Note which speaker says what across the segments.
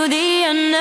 Speaker 1: to the end.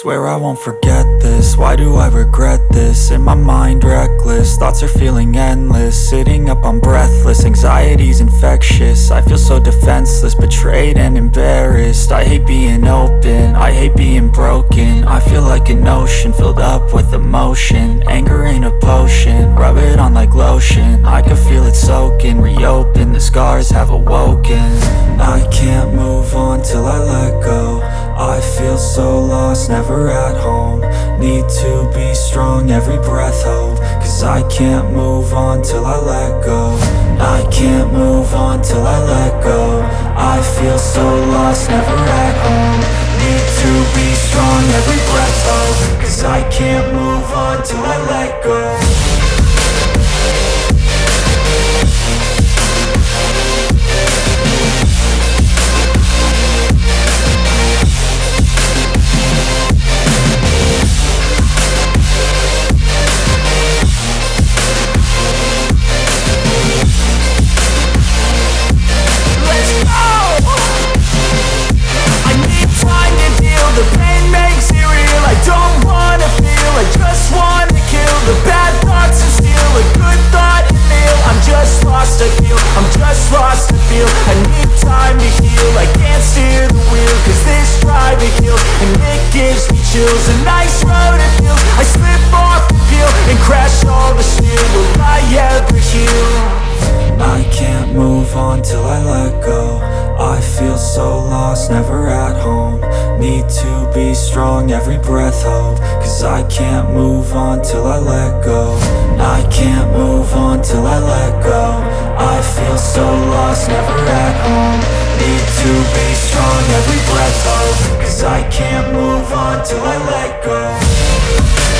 Speaker 1: Swear I won't forget this, why do I regret this? In my mind reckless, thoughts are feeling endless. Sitting up I'm breathless, anxiety's infectious. I feel so defenseless, betrayed and embarrassed. I hate being open, I hate being broken. I feel like an ocean filled up with emotion. Anger ain't a potion, rub it on like lotion. I can feel it soaking, reopen, the scars have awoken. I can't move on till I let go. I feel so lost, never at home. Need to be strong, every breath hope. Cause I can't move on till I let go. I can't move on till I let go. I feel so lost, never at home. Need to be strong, every breath hope. Cause I can't move on till I let go.
Speaker 2: The pain makes it real, I don't wanna feel, I just wanna kill the bad thoughts and steal a good thought and feel. I'm just lost, I feel, I'm just lost, I feel. I need time to heal, I can't steer the wheel. Cause this drive it kills, and it gives me chills. A nice road it feels, I slip off the peel and crash all the steel. Will I ever heal?
Speaker 1: I can't move on till I let go. I feel so lost, never at home. Need to be strong, every breath hope. Cause I can't move on till I let go. I can't move on till I let go. I feel so lost, never at home. Need to be strong, every breath hope. Cause I can't move on till I let go.